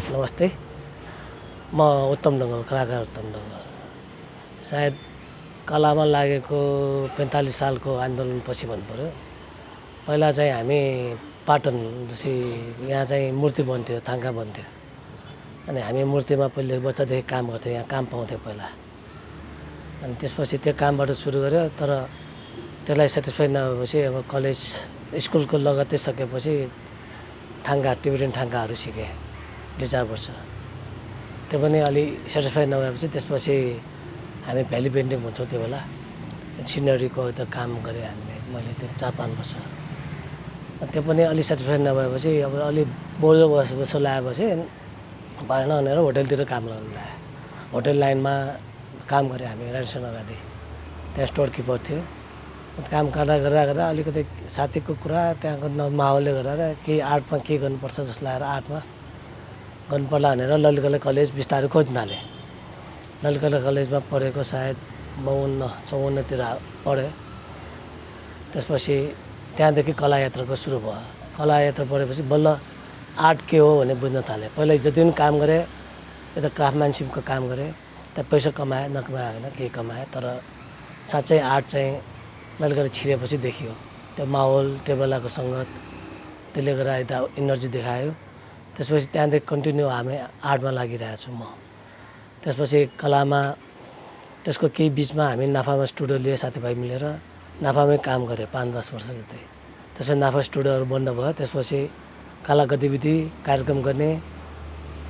नमस्ते। म उत्तम ढङ्गल, कलाकार उत्तम ढङ्गल। सायद कलामा लागेको 45 सालको आन्दोलनपछि भन्नुपर्यो। पहिला चाहिँ हामी पाटन जसै यहाँ चाहिँ मूर्ति बन्थ्यो, थाङ्का बन्थ्यो। अनि हामी मूर्तिमा पहिले बच्चादेखि काम गर्थ्यौँ, यहाँ काम पाउँथ्यो पहिला। अनि त्यसपछि त्यो कामबाट सुरु गर्यो, तर त्यसलाई सेटिस्फाई नभएपछि अब कलेज स्कुलको लगत्तै सकेपछि थाङ्का, टिबेटन थाङ्काहरू सिकेँ 2-4 वर्ष। त्यो पनि अलि सेटिस्फाई नभएपछि त्यसपछि हामी भ्याली पेन्टिङ भन्छौँ त्यो बेला, सिनरीको त्यो काम गरेँ हामीले, मैले त्यो 4-5 वर्ष। त्यो पनि अलि सेटिस्फाई नभएपछि अब अलि बोझो जस्तो लागेपछि भएन भनेर होटलतिर काम गर्नु लाग्यो। होटल लाइनमा काम गरेँ हामी राजेश्वर अगाडि, त्यहाँ स्टोर किपर थियो। काम गर्दा अलिकति साथीको कुरा, त्यहाँको माहौलले गर्दा केही आर्टमा के गर्नुपर्छ जस्तो लागेर आर्टमा गर्नुपर्ला भनेर ललितकला कलेज बिस्तारै खोज्न थालेँ। ललितकला कलेजमा पढेको सायद 52-54तिर पढेँ। त्यसपछि त्यहाँदेखि कला यात्राको सुरु भयो। कला यात्रा पढेपछि बल्ल आर्ट के हो भने बुझ्न थालेँ। पहिला जति पनि काम गरेँ, यता क्राफ्टम्यानसिपको काम गरेँ, त्यहाँ पैसा कमाएँ, नकमाएँ होइन, केही कमाएँ। तर साँच्चै आर्ट चाहिँ ललितकला छिरेपछि देखियो। त्यो माहौल, त्यो बेलाको सङ्गत, त्यसले गर्दा यता इनर्जी देखायो। त्यसपछि त्यहाँदेखि कन्टिन्यू हामी आर्टमा लागिरहेको छौँ म। त्यसपछि कलामा त्यसको केही बिचमा हामी नाफामा स्टुडियो लिए साथीभाइ मिलेर नाफामै काम गरेँ 5-10 वर्ष जति। त्यसपछि नाफा स्टुडियोहरू बन्द भयो। त्यसपछि कला गतिविधि कार्यक्रम गर्ने,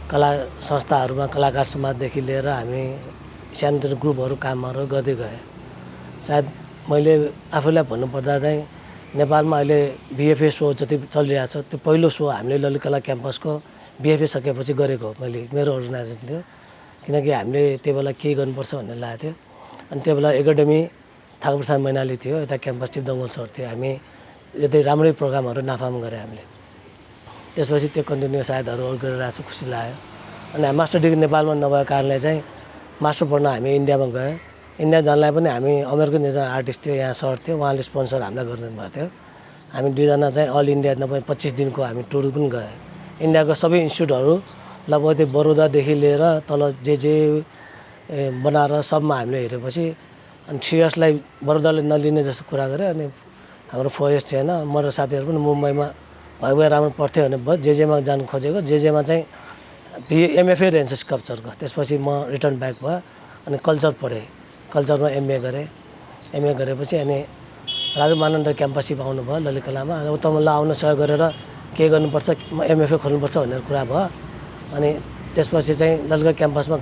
कला संस्थाहरूमा कलाकार समाजदेखि लिएर हामी सानोतिनो ग्रुपहरू कामहरू गर्दै गएँ। सायद मैले आफूलाई भन्नुपर्दा चाहिँ नेपालमा अहिले बिएफए सो जति चलिरहेको छ, त्यो पहिलो सो हामीले ललितकला क्याम्पसको बिएफए सकेपछि गरेको मैले, मेरो अर्गनाइजेसन थियो। किनकि हामीले त्यो बेला केही गर्नुपर्छ भन्ने लागेको थियो। अनि त्यो बेला एकाडेमी थापाप्रसाद मैनाली थियो, यता क्याम्पस टिप दङ्गल सर थियो। हामी यतै राम्रै प्रोग्रामहरू नाफामा गरेँ हामीले। त्यसपछि त्यो कन्टिन्यू सायदहरू गरिरहेको छु, खुसी लाग्यो। अनि मास्टर डिग्री नेपालमा नभएको कारणले चाहिँ मास्टर पढ्न हामी इन्डियामा गएँ। इन्डिया जानलाई पनि हामी अमेरिकन एकजना आर्टिस्ट थियो, यहाँ सर थियो, उहाँले स्पोन्सर हामीलाई गरिदिनु भएको थियो। हामी दुईजना चाहिँ अल इन्डिया नभए 25 दिनको हामी टुर पनि गएँ। इन्डियाको सबै इन्स्टिट्युटहरू लगभग त्यो बडोदादेखि लिएर तल जे बनारस सबमा हामीले हेरेपछि अनि 3 इयर्सलाई बडोदाले नलिने जस्तो कुरा गऱ्यो। अनि हाम्रो 4 इयर्स थिएन। म र साथीहरू पनि मुम्बईमा भए राम्रो पढ्थ्यो भने भयो, जेमा जानु खोजेको, जेमा चाहिँ एमएफए रहेछ स्कल्पचरको। त्यसपछि म रिटर्न ब्याक भयो अनि कल्चर पढेँ। कल्चरमा एमए गरेँ। एमए गरेपछि अनि राजा मानन्द क्याम्पससिप आउनुभयो ललितकलामा। अनि उत्तमलाई आउन सहयोग गरेर के गर्नुपर्छ, एमएफए खोल्नुपर्छ भनेर कुरा भयो। अनि त्यसपछि चाहिँ ललितकला क्याम्पसमा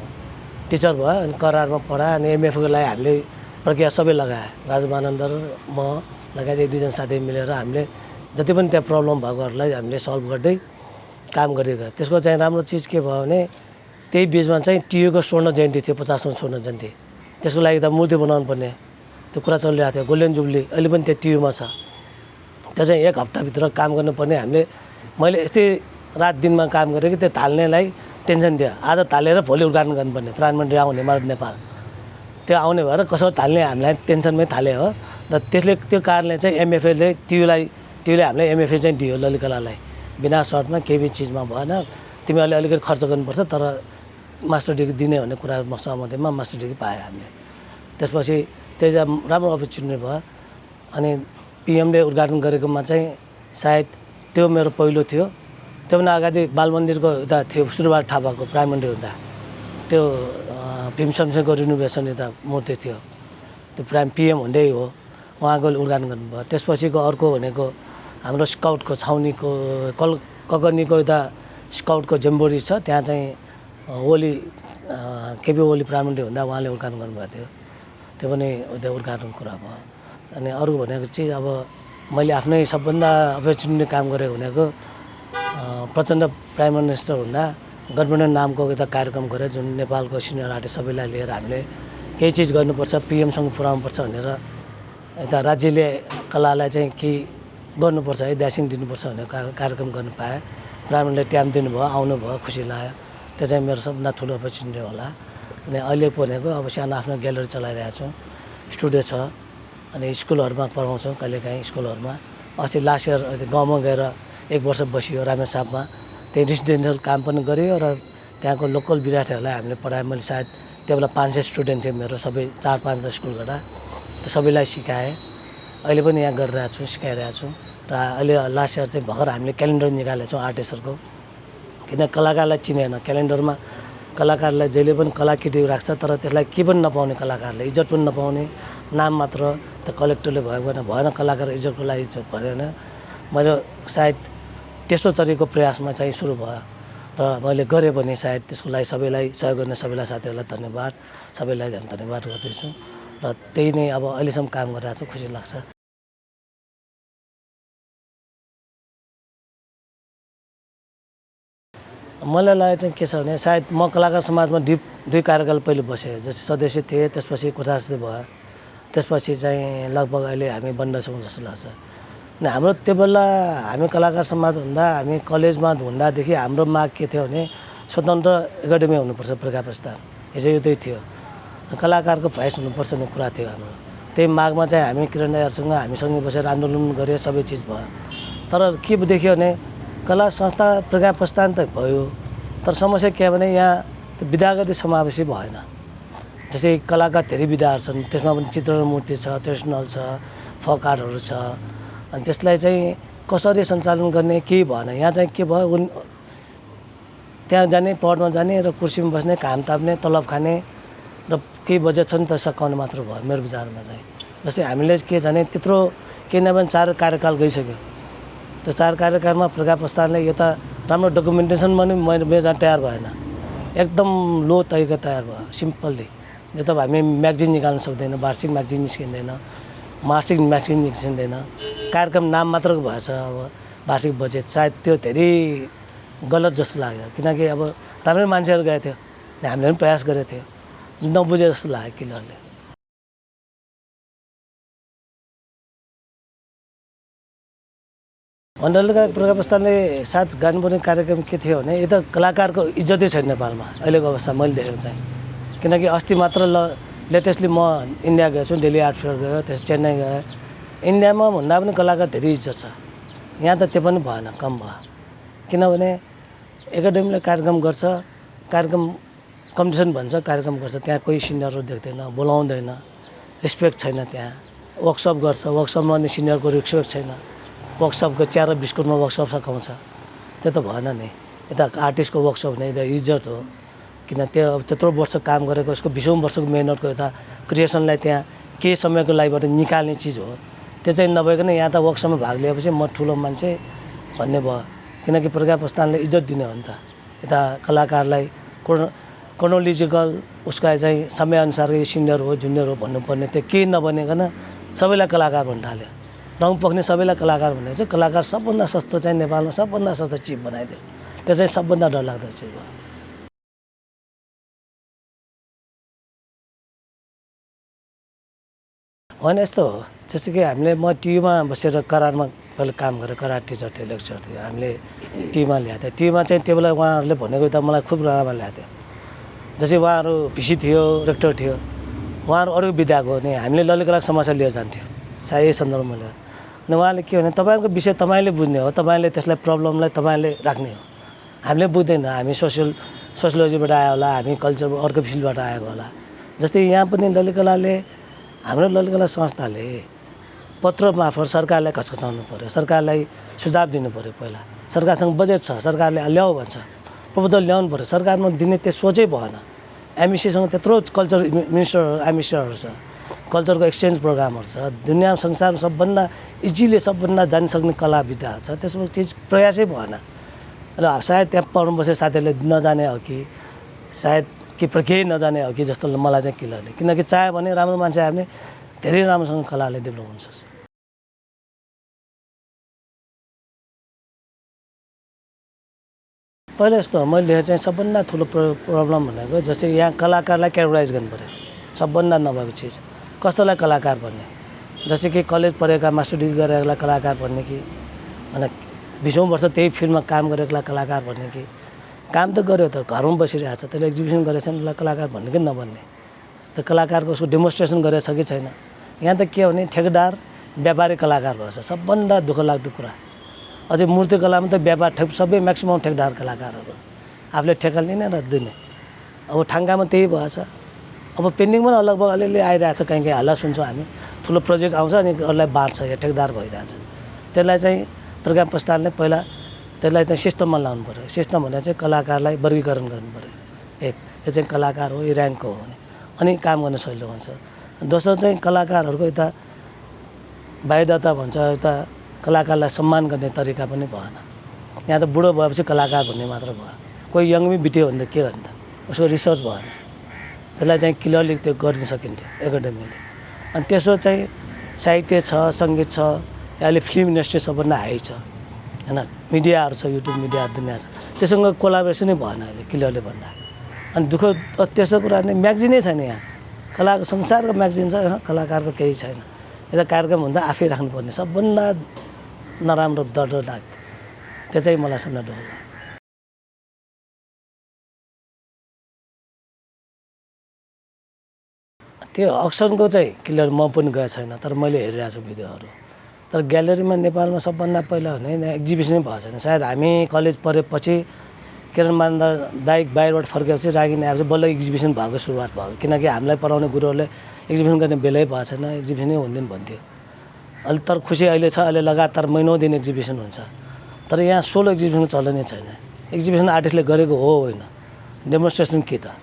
टिचर भयो। अनि करारमा पढाएँ। अनि एमएफएको लागि हामीले प्रक्रिया सबै लगाएँ। राजा मानन्द र म लगायत 1-2 जना साथी मिलेर हामीले जति पनि त्यहाँ प्रब्लम भएकोहरूलाई हामीले सल्भ गर्दै काम गर्दै गयो। त्यसको चाहिँ राम्रो चिज के भयो भने त्यही बिचमा चाहिँ टियुको स्वर्ण जयन्ती थियो, 50औँ स्वर्ण जयन्ती। त्यसको लागि त मूर्ति बनाउनु पर्ने त्यो कुरा चलिरहेको थियो। गोल्डन जुब्ली अहिले पनि त्यो टियुमा छ। त्यो चाहिँ 1 हप्ताभित्र काम गर्नुपर्ने। मैले यस्तै रात दिनमा काम गरेँ कि त्यो थाल्नेलाई टेन्सन थियो। आज थालेर भोलि उद्घाटन गर्नुपर्ने, प्रधानमन्त्री आउने नेपाल। त्यो आउने भएर कसरी थाल्ने हामीलाई टेन्सनमै थाले हो। र त्यो कारणले चाहिँ एमएफएले टियुले हामीलाई एमएफए चाहिँ दियो ललितकलालाई, बिना सर्टमा केही पनि चिजमा भएन। तिमीहरूले अलिकति खर्च गर्नुपर्छ तर मास्टर डिग्री दिने भन्ने कुरा म सहमतिमा मास्टर डिग्री पाएँ हामीले। त्यसपछि त्यो चाहिँ राम्रो अपर्च्युनिटी भयो। अनि पिएमले उद्घाटन गरेकोमा चाहिँ सायद त्यो मेरो पहिलो थियो। त्योभन्दा अगाडि बाल मन्दिरको यता थियो, सुरुवात थापाको प्राइम मन्त्री हुँदा त्यो भीमशमशेरको रिनोभेसन यता मूर्ति थियो। त्यो पिएम हुँदै हो उहाँको उद्घाटन गर्नुभयो। त्यसपछिको अर्को भनेको हाम्रो स्काउटको छाउनीको ककनीको यता स्काउटको जम्बोरी छ, त्यहाँ चाहिँ ओली केपी ओली प्रधानमन्त्री हुँदा उहाँले उद्घाटन गर्नुभएको थियो। त्यो पनि त्यो उद्घाटन कुरा भयो। अनि अरू भनेको चाहिँ अब मैले आफ्नै सबभन्दा अपर्च्युनिटी काम गरेको भनेको प्रचण्ड प्राइम मिनिस्टर हुँदा गठबन्धन नामको एउटा कार्यक्रम गरेँ, जुन नेपालको सिनियर आर्टिस्ट सबैलाई लिएर हामीले केही चिज गर्नुपर्छ, पिएमसँग पुर्याउनुपर्छ भनेर यता राज्यले कलालाई चाहिँ केही गर्नुपर्छ है, ड्यासिङ दिनुपर्छ भनेर कार्यक्रम गर्नु पाएँ। प्रधानमन्त्रीले टाइम दिनुभयो, आउनुभयो, खुसी लाग्यो। त्यो चाहिँ मेरो सबभन्दा ठुलो अपर्च्युनिटी होला। अनि अहिले भनेको अब सानो आफ्नो ग्यालरी चलाइरहेको छु, स्टुडियो छ। अनि स्कुलहरूमा पढाउँछौँ कहिलेकाहीँ स्कुलहरूमा। अस्ति लास्ट इयर गाउँमा गएर 1 वर्ष बसियो रामेछापमा, त्यही रेसिडेन्सियल काम पनि गऱ्यो र त्यहाँको लोकल विद्यार्थीहरूलाई हामीले पढाएँ। मैले सायद त्यो बेला 500 स्टुडेन्ट थियो मेरो, सबै 4-5 स्कुलबाट। त्यो सबैलाई सिकाएँ। अहिले पनि यहाँ गरिरहेको छु, सिकाइरहेको छु। र अहिले लास्ट इयर चाहिँ भर्खर हामीले क्यालेन्डर निकालेको छौँ आर्टिस्टहरूको। किन कलाकारलाई चिनेन, क्यालेन्डरमा कलाकारलाई जहिले पनि कलाकृति राख्छ, तर त्यसलाई के पनि नपाउने, कलाकारले इज्जत पनि नपाउने, नाम मात्र त कलेक्टरले भयो भएन, कलाकार इज्जतको लागि इज्जत भएन। मैले सायद त्यस्तो तरिकाको प्रयासमा चाहिँ सुरु भयो र मैले गरेँ भने सायद त्यसको लागि सबैलाई सहयोग गर्ने सबैलाई साथीहरूलाई धन्यवाद, सबैलाई धन्यवाद गर्दैछु। र त्यही नै अब अहिलेसम्म काम गरिरहेको छु, खुसी लाग्छ। मलाई लागेको चाहिँ के छ भने सायद म कलाकार समाजमा दुई कार्यकाल पहिले बसेँ, जस्तै सदस्य थिएँ, त्यसपछि कोठास्थ भयो, त्यसपछि चाहिँ लगभग अहिले हामी बन्द छौँ जस्तो लाग्छ। अनि हाम्रो त्यो बेला हामी कलाकार समाज हुँदा, हामी कलेजमा हुँदादेखि हाम्रो माग के थियो भने स्वतन्त्र एकाडेमी हुनुपर्छ, प्रज्ञा प्रस्थान हिजो यो त्यही थियो, कलाकारको भोइस हुनुपर्छ भन्ने कुरा थियो हाम्रो। त्यही मागमा चाहिँ हामी किरण दाइहरूसँग हामीसँगै बसेर आन्दोलन गरे, सबै चिज भयो। तर के देखियो भने कला संस्था प्रज्ञा प्रस्थान त भयो, तर समस्या के भने यहाँ त्यो विधागत समावेशी भएन। जस्तै कलाका धेरै विधाहरू छन्, त्यसमा पनि चित्र र मूर्ति छ, ट्रेडिसनल छ, फोक आर्टहरू छ। अनि त्यसलाई चाहिँ कसरी सञ्चालन गर्ने केही भएन। यहाँ चाहिँ के भयो, त्यहाँ जाने, पढ्न जाने र कुर्सीमा बस्ने, घाम ताप्ने, तलब खाने र केही बजेट छ नि त सकाउने मात्र भयो मेरो विचारमा चाहिँ। जस्तै हामीले के छ भने त्यत्रो केही नभए 4 कार्यकाल गइसक्यो, त्यो 4 कार्यकालमा प्रज्ञा प्रस्थानले यो त राम्रो डकुमेन्टेसन पनि मेरो जहाँ तयार भएन, एकदम लो तरिका तयार भयो सिम्पल्ली। यो त हामी म्यागजिन निकाल्न सक्दैन, वार्षिक म्यागजिन निस्किँदैन, मासिक म्यागजिन निस्किँदैन, कार्यक्रम नाम मात्रको भएछ। अब वार्षिक बजेट सायद त्यो धेरै गलत जस्तो लाग्यो, किनकि अब राम्रै मान्छेहरू गएको थियो, हामीले पनि प्रयास गरेको थियो, नबुझे जस्तो लाग्यो किनरले। मण्डलका प्रज्ञा प्रस्थानले साथ गर्नुपर्ने कार्यक्रम के थियो भने यो त कलाकारको इज्जतै छैन नेपालमा अहिलेको अवस्था मैले देखेको चाहिँ। किनकि अस्ति मात्र लेटेस्टली म इन्डिया गएको छु, दिल्ली आर्ट फेयर गयो, त्यस चेन्नई गयो। इन्डियामा भन्दा पनि कलाकार धेरै इज्जत छ, यहाँ त त्यो पनि भएन, कम भयो। किनभने एकाडेमीले कार्यक्रम गर्छ, कार्यक्रम कम्पिटिसन भन्छ, कार्यक्रम गर्छ, त्यहाँ कोही सिनियरहरू देख्दैन, बोलाउँदैन, रेस्पेक्ट छैन। त्यहाँ वर्कसप गर्छ, वर्कसपमा नि सिनियरको रेस्पेक्ट छैन। वर्कसपको चिया र बिस्कुटमा वर्कसप सघाउँछ, त्यो त भएन नि। यता आर्टिस्टको वर्कसप नै त इज्जत हो, किन त्यो त्यत्रो वर्ष काम गरेको, उसको 20औं वर्षको मेहनतको यता क्रिएसनलाई त्यहाँ केही समयको लागिबाट निकाल्ने चिज हो। त्यो चाहिँ नभइकन यहाँ त वर्कसपमा भाग लिएपछि म ठुलो मान्छे भन्ने भयो। किनकि प्रज्ञा प्रस्थानले इज्जत दिने हो नि त, यता कलाकारलाई क्रोनोलोजिकल उसका चाहिँ समयअनुसारको सिनियर हो, जुनियर हो भन्नुपर्ने, त्यो केही नबनिकन सबैलाई कलाकार भन्न थाल्यो। रङ पक्ने सबैलाई कलाकार भनेको चाहिँ कलाकार सबभन्दा सस्तो चाहिँ नेपालमा सबभन्दा सस्तो चिप बनाइदियो। त्यो चाहिँ सबभन्दा डरलाग्दो चिज हो। होइन यस्तो हो, जस्तो कि म टिभीमा बसेर करारमा पहिला काम गरेँ, करा टिचर थियो, लेक्चर थियो, हामीले टिभीमा ल्याएको थियो। टिभीमा चाहिँ त्यो बेला उहाँहरूले भनेको त मलाई खुब राम्रो ल्याएको थियो। जस्तै उहाँहरू भिसी थियो, रेक्टर थियो, उहाँहरू अरू विधाको नि हामीले ललितकलाको समस्या लिएर जान्थ्यो सायद यही सन्दर्भमा लिएर। अनि उहाँले के भने तपाईँको विषय तपाईँले बुझ्ने हो, तपाईँले त्यसलाई प्रब्लमलाई तपाईँले राख्ने हो, हामीले बुझ्दैन, हामी सोसियोलोजीबाट आयो होला, हामी कल्चर अर्को फिल्डबाट आएको होला। जस्तै यहाँ पनि ललितकलाले, हाम्रो ललितकला संस्थाले पत्र मार्फत सरकारलाई खचखचाउनु पऱ्यो, सरकारलाई सुझाव दिनु पऱ्यो। पहिला सरकारसँग बजेट छ, सरकारले ल्याऊ भन्छ, प्रपोजल ल्याउनु पऱ्यो, सरकारमा दिने त्यो सोचै भएन। एमइसीसँग त्यत्रो कल्चर मिनिस्टरहरू छ, कल्चरको एक्सचेन्ज प्रोग्रामहरू छ, दुनियाँ संसारमा सबभन्दा इजिली सबभन्दा जानिसक्ने कला विधा छ, त्यसमा चिज प्रयासै भएन। र सायद त्यहाँ पढ्नु बसेर साथीहरूले नजाने हो कि सायद केही नजाने हो कि जस्तो मलाई चाहिँ किलरले, किनकि चाह्यो भने राम्रो मान्छे आयो भने धेरै राम्रोसँग कलाले डेभलप हुन्छ। पहिला यस्तो मैले देखेँ चाहिँ सबभन्दा ठुलो प्रब्लम भनेको जस्तै यहाँ कलाकारलाई क्याटेगोराइज गर्नु पऱ्यो, सबभन्दा नभएको चिज कस्तोलाई कलाकार भन्ने। जस्तै कि कलेज पढेका, मास्टर डिग्री गरेकोलाई कलाकार भन्ने कि, अनि 20औं वर्ष त्यही फिल्डमा काम गरेकोलाई कलाकार भन्ने कि, काम त गर्यो त घरमा बसिरहेको छ, त्यसले एक्जिबिसन गरेको छ उसलाई कलाकार भन्ने कि नभन्ने। त कलाकारको उसको डेमोन्स्ट्रेसन गरेको छ कि छैन। यहाँ त के हो भने ठेकेदार व्यापारी कलाकार भएछ, सबभन्दा दुःख लाग्दो कुरा। अझै मूर्तिकलामा त व्यापार सबै म्याक्सिमम ठेकदार कलाकारहरू आफूले ठेका लिने र दिने। अब ठाङ्गामा त्यही भएछ। अब पेन्डिङ पनि लगभग अलिअलि आइरहेछ, कहीँ कहीँ हल्ला सुन्छौँ हामी। ठुलो प्रोजेक्ट आउँछ अनि अरूलाई बाँड्छ, या ठेकदार भइरहेछ। त्यसलाई चाहिँ प्रोग्राम प्रस्तावले पहिला त्यसलाई चाहिँ सिस्टममा ल्याउनु पऱ्यो। सिस्टम भने चाहिँ कलाकारलाई वर्गीकरण गर्नु पऱ्यो। एक, यो चाहिँ कलाकार हो, यो ऱ्याङ्कको हो भने, अनि काम गर्ने सजिलो हुन्छ। दोस्रो चाहिँ कलाकारहरूको यता बाध्यता भन्छ, यता कलाकारलाई सम्मान गर्ने तरिका पनि भएन। यहाँ त बुढो भएपछि कलाकार भन्ने मात्र भयो। कोही यङमै बित्यो भने त के गर्ने त, उसको रिसर्च भएन। त्यसलाई चाहिँ क्लियरली त्यो गर्न सकिन्थ्यो एकाडेमीले। अनि त्यसो चाहिँ साहित्य छ, सङ्गीत छ, अहिले फिल्म इन्डस्ट्री सबभन्दा हाई छ होइन, मिडियाहरू छ, युट्युब मिडियाहरू दुनियाँ छ, त्योसँग कोलाबोरेसनै भएन अहिले क्लियरली भन्दा। अनि दुःख त्यसो कुरा नै म्यागजिनै छैन यहाँ, संसारको म्यागजिन छ, कलाकारको केही छैन। यता कार्यक्रम हुँदा आफै राख्नुपर्ने सबभन्दा नराम्रो दर्दनाक, त्यो चाहिँ मलाई सम्झना डर लाग्छ। त्यो अक्सनको चाहिँ क्लियर म पनि गएको छैन, तर मैले हेरिरहेको छु भिडियोहरू। तर ग्यालेरीमा नेपालमा सबभन्दा पहिला भने एक्जिबिसनै भएको छैन। सायद हामी कलेज पढेपछि किरण मान्दा दाइक बाहिरबाट फर्केपछि रागिनी आएपछि बल्ल एक्जिबिसन भएको सुरुवात भयो, किनकि हामीलाई पढाउने गुरुहरूले एक्जिबिसन गर्ने बेलै भएको छैन, एक्जिबिसनै हुँदैन भन्थ्यो। अहिले तर खुसी अहिले छ, अहिले लगातार महिनौँ दिन एक्जिबिसन हुन्छ। तर यहाँ सोलो एक्जिबिसन चल्ने छैन। एक्जिबिसन आर्टिस्टले गरेको हो होइन, डेमोन्स्ट्रेसन के त,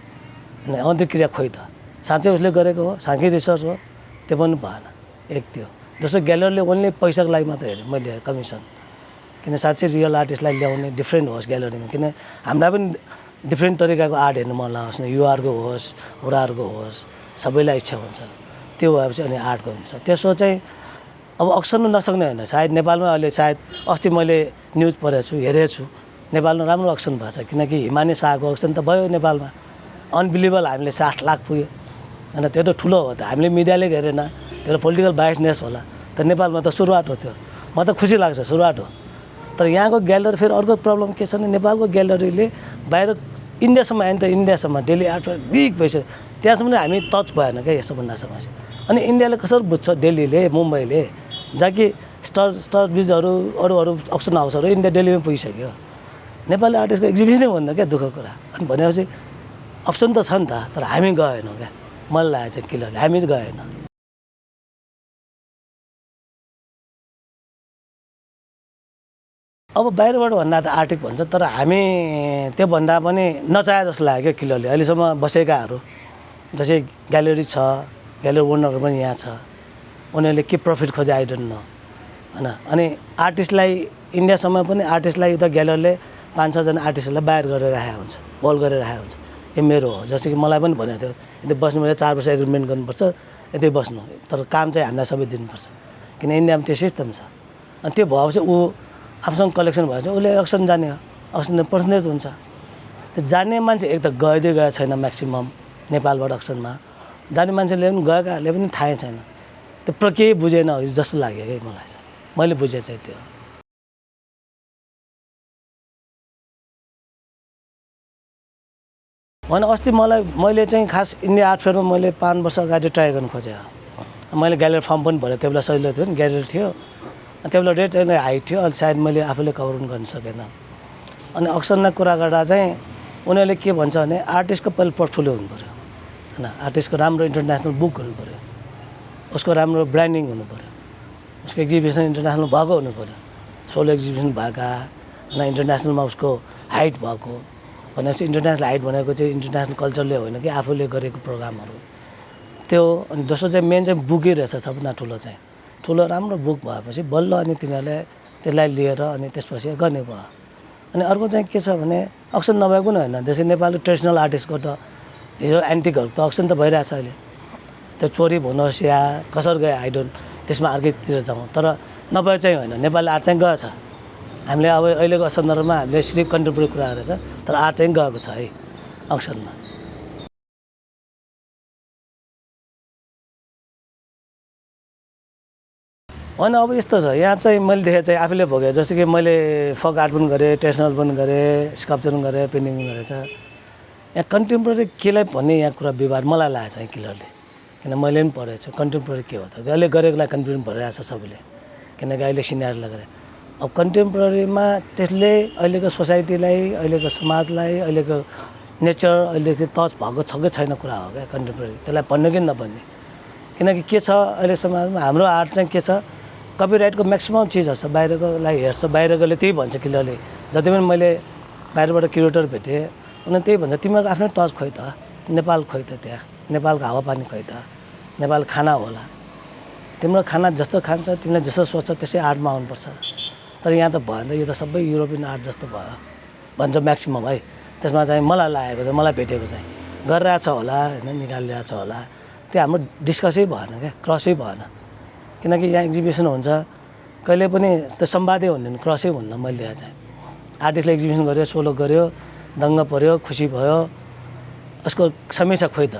अन्तर्क्रिया खोइ त, साँच्चै उसले गरेको हो, साँच्चै रिसर्च हो, त्यो पनि भएन। एक त्यो। दोस्रो ग्यालरीले ओन्ली पैसाको लागि मात्र हेरेँ मैले कमिसन, किन साँच्चै रियल आर्टिस्टलाई ल्याउने डिफ्रेन्ट होस् ग्यालरीमा, किन हामीलाई पनि डिफ्रेन्ट तरिकाको आर्ट हेर्नु मन लागोस् न, युवाहरूको होस्, बुढाहरूको होस्, सबैलाई इच्छा हुन्छ। त्यो भएपछि अनि आर्टको हुन्छ। त्यसो चाहिँ अब अक्सर्नु नसक्ने होइन। सायद नेपालमा अहिले सायद अस्ति मैले न्युज पढेको छु, हेरेको छु, नेपालमा राम्रो अक्सन भएको छ, किनकि हिमानी शाहको अक्सन त भयो नेपालमा, अनबिलिभेबल। हामीले 60 लाख पुग्यो होइन, त्यो त ठुलो हो त, हामीले मिडियाले हेरेन, त्यो पोलिटिकल बायसनेस होला। तर नेपालमा त सुरुवात हो त्यो, म त खुसी लाग्छ सुरुवात हो। तर यहाँको ग्यालरी फेरि अर्को प्रब्लम के छ भने नेपालको ग्यालरीले बाहिर इन्डियासम्म आयो नि त, इन्डियासम्म डेली आर्ट बिग भइसक्यो, त्यहाँसम्म हामी टच भएन क्या यसभन्दा समस्या। अनि इन्डियाले कसरी बुझ्छ, दिल्लीले, मुम्बईले, जहाँ कि स्टार बिजहरू अरू अक्सन हाउसहरू इन्डिया दिल्लीमा पुगिसक्यो। नेपाली आर्टिस्टको एक्जिबिसनै भन्दा क्या दुःखको कुरा। अनि भनेपछि अप्सन त छ नि त, तर हामी गएनौँ क्या, मलाई लागेको चाहिँ क्लियर हामी गएन। अब बाहिरबाट भन्दा त आर्टिक भन्छ, तर हामी त्यो भन्दा पनि नचाहे जस्तो लाग्यो क्या क्लियरली। अहिलेसम्म बसेकाहरू जस्तै ग्यालेरी छ, ग्यालेरी ओनरहरू पनि यहाँ छ, उनीहरूले के प्रफिट खोजे आई डोन्ट नो होइन। अनि आर्टिस्टलाई इन्डियासम्म पनि आर्टिस्टलाई त ग्यालरीले 5-6 जना आर्टिस्टहरूलाई बाहिर गरेर राखेको हुन्छ, होल्ड गरेर राखेको हुन्छ। यो मेरो हो, जस्तो कि मलाई पनि भनेको थियो यति बस्नु मैले 4 वर्ष एग्रिमेन्ट गर्नुपर्छ, यतै बस्नु, तर काम चाहिँ हामीलाई सबै दिनुपर्छ, किन इन्डियामा त्यो सिस्टम छ। अनि त्यो भएपछि ऊ आफूसँग कलेक्सन भएपछि उसले अक्सन जाने हो, अक्सन पर्सेन्टेज हुन्छ। त्यो जाने मान्छे एक त गएको छैन म्याक्सिमम नेपालबाट अक्सनमा, जाने मान्छेले पनि गएकाहरूले पनि थाहै छैन, त्यो प्रक्रिया बुझेन जस्तो लाग्यो कि मलाई चाहिँ, मैले बुझेँ चाहिँ त्यो। भने अस्ति मैले चाहिँ खास इन्डिया आर्ट फेयरमा मैले 5 वर्ष अगाडि ट्राई गर्नु खोजेँ। मैले ग्यालेरी फर्म पनि भरेँ, त्यो बेला सजिलो थियो नि, ग्यालेरी थियो, त्यो बेला रेट चाहिँ हाई थियो, अहिले सायद मैले आफूले कभर पनि गर्न सकेन। अनि अक्सनमा कुरा गर्दा चाहिँ उनीहरूले के भन्छ भने आर्टिस्टको पहिला पोर्टफोलियो हुनु पऱ्यो होइन, आर्टिस्टको राम्रो इन्टरनेसनल बुक हुनु पऱ्यो, उसको राम्रो ब्रान्डिङ हुनु पऱ्यो, उसको एक्जिबिसन इन्टरनेसनल भएको हुनु पऱ्यो, सोलो एक्जिबिसन भएका होइन, इन्टरनेसनलमा उसको हाइट भएको भनेपछि इन्टरनेसनल हाइट भनेको चाहिँ इन्टरनेसनल कल्चरले होइन कि आफूले गरेको प्रोग्रामहरू त्यो। अनि दोस्रो चाहिँ मेन चाहिँ बुकै रहेछ सबभन्दा ठुलो चाहिँ, ठुलो राम्रो बुक भएपछि बल्ल अनि तिनीहरूले त्यसलाई लिएर अनि त्यसपछि गर्ने भयो। अनि अर्को चाहिँ के छ भने अक्सन नभएको पनि होइन, जस्तै नेपाली ट्रेडिसनल आर्टिस्टको त हिजो एन्टिकहरू त अक्सन त भइरहेछ अहिले, त्यो चोरी भन्नुहोस् या कसरी गयो आई डोन्ट, त्यसमा अर्कैतिर जाउँ, तर नभए चाहिँ होइन, नेपाली आर्ट चाहिँ गएछ। हामीले अब अहिलेको सन्दर्भमा हामीले सिर्फ कन्टेम्पोरेरी कुरा गरेछ, तर आर्ट चाहिँ गएको छ है अक्सनमा। होइन अब यस्तो छ यहाँ चाहिँ मैले देखेँ चाहिँ आफूले भोगेँ, जस्तो कि मैले फोक आर्ट पनि गरेँ, ट्रेडिसनल पनि गरेँ, स्कल्पचर पनि गरेँ, पेन्टिङ पनि गरेछ। यहाँ कन्टेम्पोरेरी केलाई भन्ने यहाँ कुरा विवाद मलाई लागेको छ क्लियरली, किन मैले पनि पढेको छु कन्टेम्पोरेरी के हो त, अहिले गरेकोलाई कन्टेम्पोरेरी भइरहेछ सबैले, किनकि अहिले सिनियरलाई गरेँ। अब कन्टेम्पोरेरीमा त्यसले अहिलेको सोसाइटीलाई, अहिलेको समाजलाई, अहिलेको नेचर अहिलेको टच भएको छ कि छैन कुरा हो क्या कन्टेम्पोरेरी। त्यसलाई भन्ने कि नभन्ने, किनकि के छ अहिले समाजमा हाम्रो आर्ट चाहिँ के छ, कपिराइटको म्याक्सिमम चिजहरू छ। बाहिरकोलाई हेर्छ, बाहिरकोले त्यही भन्छ क्लियरली। जति पनि मैले बाहिरबाट क्युरेटर भेटेँ उनीहरूले त्यही भन्छ, तिमीहरूको आफ्नै टच खोइ त, नेपाल खोइ त, त्यहाँ नेपालको हावापानी खोइ त, नेपाल खाना होला, तिम्रो खाना जस्तो खान्छ तिमीले जस्तो सोच्छ त्यसै आर्टमा आउनुपर्छ। तर यहाँ त भएन, यो त सबै युरोपियन आर्ट जस्तो भयो भन्छ म्याक्सिमम है। त्यसमा चाहिँ मलाई लागेको चाहिँ, मलाई भेटेको चाहिँ गरिरहेछ होला होइन, निकालिरहेछ होला, त्यो हाम्रो डिस्कसै भएन क्या, क्रसै भएन। किनकि यहाँ एक्जिबिसन हुन्छ कहिले पनि त्यो सम्वादै हुँदैन, क्रसै हुन्न। मैले देखाएको चाहिँ आर्टिस्टले एक्जिबिसन गर्यो, सोलो गर्यो, दङ्ग पऱ्यो, खुसी भयो, उसको समीक्षा खोइ त।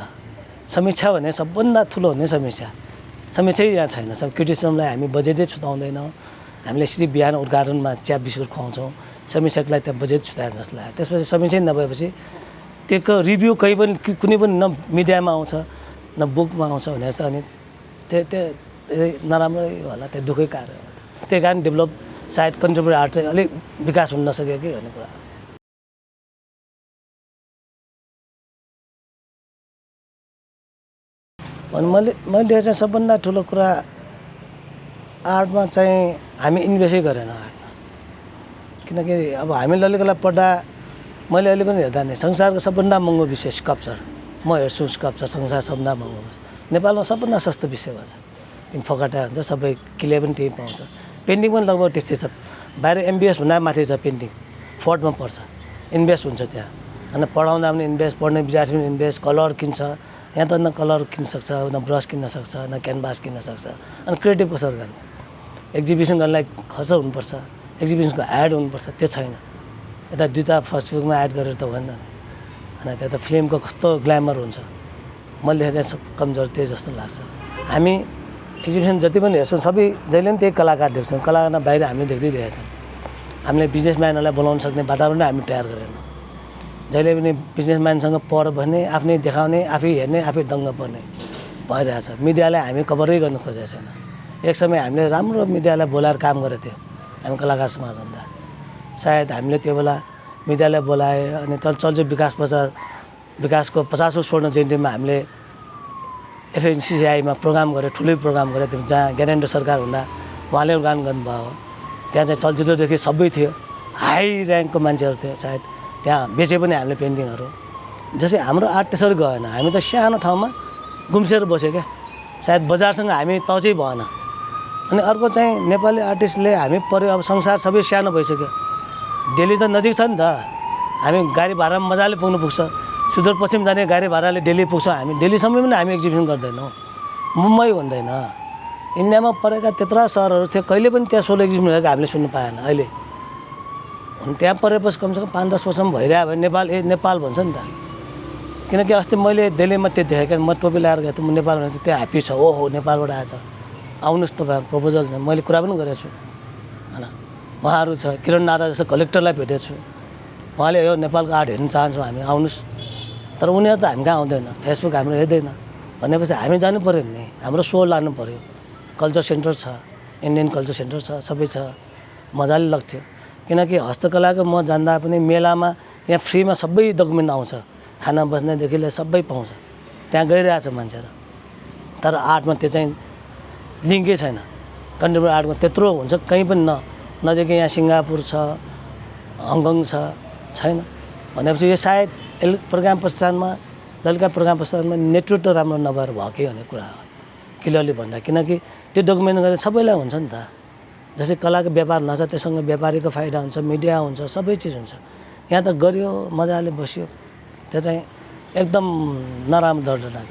समीक्षा भने सबभन्दा ठुलो हुने समीक्षा, समीक्षै यहाँ छैन। सब क्रिटिसिजमलाई हामी बजेटै छुटाउँदैनौँ। हामीले यसरी बिहान उद्घाटनमा चिया बिस्कुट खुवाउँछौँ, समीक्षकलाई त्यहाँ बजेट छुटाएन जस्तो लाग्यो। त्यसपछि समीक्षै नभएपछि त्यसको रिभ्यू कहीँ पनि कुनै पनि न मिडियामा आउँछ न बुकमा आउँछ भनेर चाहिँ अनि त्यो नराम्रै होला, त्यो दुःखै कार्य हो। त्यही कारण डेभलप सायद कन्टेम्पोरेरी आर्ट चाहिँ अलिक विकास हुन नसक्यो कि भन्ने कुरा। अनि मैले चाहिँ सबभन्दा ठुलो कुरा आर्टमा चाहिँ हामी इन्भेस्टै गरेन आर्टमा। किनकि अब हामी ललितकला पढ्दा मैले अहिले पनि हेर्दा नि संसारको सबभन्दा महँगो विषय स्कल्पचर, म हेर्छु स्कल्पचर संसार सबभन्दा महँगो। नेपालमा सबभन्दा सस्तो विषय भन्छ, किन फकाटा हुन्छ, सबै किले पनि त्यही पाउँछ। पेन्टिङ पनि लगभग त्यस्तै छ। बाहिर एमबिएस भन्दा माथि छ पेन्टिङ, फोर्टमा पर्छ, इन्भेस्ट हुन्छ त्यहाँ। अनि पढाउँदा पनि इन्भेस्ट, पढ्ने विद्यार्थी पनि इन्भेस्ट, कलर किन्छ। यहाँ त न कलर किन्न सक्छ, न ब्रस किन्न सक्छ, न क्यानभास किन्न सक्छ। अनि क्रिएटिभ कसरी गर्ने, एक्जिबिसन गर्नलाई खर्च हुनुपर्छ, एक्जिबिसनको एड हुनुपर्छ, त्यो छैन। यता दुईवटा फेसबुकमा एड गरेर त भएन। अनि त्यता फिल्मको कस्तो ग्ल्यामर हुन्छ, मैले चाहिँ कमजोर त्यही जस्तो लाग्छ। हामी एक्जिबिसन जति पनि हेर्छौँ सबै जहिले पनि त्यही कलाकार देख्छौँ। कलाकार बाहिर हामीले देख्दैरहेका छौँ। हामीले बिजनेसम्यानहरूलाई बोलाउन सक्ने वातावरण हामी तयार गरेनौँ। जहिले पनि बिजनेसम्यानसँग पर भन्ने, आफ्नै देखाउने, आफै हेर्ने, आफै दङ्ग पर्ने भइरहेछ। मिडियालाई हामी कभरै गर्न खोजेको छैन। एक समय हामीले राम्रो मिडियालाई बोलाएर काम गरेको थियो हामी कलाकार समाज भन्दा। सायद हामीले त्यो बेला मिडियालाई बोलाए अनि चलचित्र विकासको 50औँ स्वर्ण जयन्तीमा हामीले एफएनसिसिआईमा प्रोग्राम गरेँ, ठुलै प्रोग्राम गरेँ त्यो जहाँ ज्ञानेन्द्र सरकार हुँदा उहाँले उद्घाटन गर्नुभयो। त्यहाँ चाहिँ चलचित्रदेखि सबै थियो, हाई ऱ्याङ्कको मान्छेहरू थियो। सायद त्यहाँ बेचे पनि हामीले पेन्टिङहरू। जस्तै हाम्रो आर्ट त्यसरी गएन, हामी त सानो ठाउँमा गुम्सेर बस्यो क्या, सायद बजारसँग हामी टचै भएन। अनि अर्को चाहिँ नेपाली आर्टिस्टले हामी पऱ्यो, अब संसार सबै सानो भइसक्यो, दिल्ली त नजिक छ नि त, हामी गाडी भाडामा मजाले पुग्छ। सुदूरपश्चिम जाने गाडी भाडाले दिल्ली पुग्छौँ हामी, दिल्लीसम्म पनि हामी एक्जिबिसन गर्दैनौँ। मुम्बई हुँदैन, इन्डियामा परेका त्यत्रा सहरहरू थियो, कहिले पनि त्यहाँ सोलो एक्जिबिसन भएको हामीले सुन्नु पाएन। अहिले अनि त्यहाँ परेपछि कमसेकम 5-10 वर्षमा भइरह्यो भने नेपाल भन्छ नि त। किनकि अस्ति मैले दिल्लीमा त्यो देखेँ क्या, म टोपी लगाएर गएको थिएँ, म नेपाल भनेपछि त्यो ह्याप्पी छ, ओहो नेपालबाट आएछ, आउनुहोस् तपाईँ प्रपोजल। मैले कुरा पनि गरेको छु होइन। उहाँहरू छ, किरण नारा जस्तो कलेक्टरलाई भेटेको छु, उहाँले यो नेपालको आर्ट हेर्न चाहन्छौँ हामी, आउनुहोस्। तर उनीहरू त हामी कहाँ आउँदैन, फेसबुक हाम्रो हेर्दैन भनेपछि हामी जानु पऱ्यो नि, हाम्रो सो लानु पऱ्यो। कल्चर सेन्टर छ, इन्डियन कल्चर सेन्टर छ, सबै छ, मजाले लाग्थ्यो। किनकि हस्तकलाको म जान्दा पनि मेलामा यहाँ फ्रीमा सबै डकुमेन्ट आउँछ, खाना बस्नेदेखि लिएर सबै पाउँछ, त्यहाँ गइरहेछ मान्छेहरू। तर आर्टमा त्यो चाहिँ लिङ्कै छैन। कन्टेम्पोरेरी आर्टमा त्यत्रो हुन्छ कहीँ पनि नजिकै यहाँ सिङ्गापुर छ, हङकङ छैन भनेपछि यो सायद प्रोग्राम प्रस्थानमा, ललितकला प्रोग्राम प्रस्थानमा नेतृत्व राम्रो नभएर भयो कि भन्ने कुरा हो क्लियरली भन्दा। किनकि त्यो डकुमेन्ट गरेर सबैलाई हुन्छ नि त। जस्तै कलाको व्यापार नछ, त्योसँग व्यापारीको फाइदा हुन्छ, मिडिया हुन्छ, सबै चिज हुन्छ। यहाँ त गऱ्यो, मजाले बस्यो, त्यो चाहिँ एकदम नराम्रो दर्दनाक।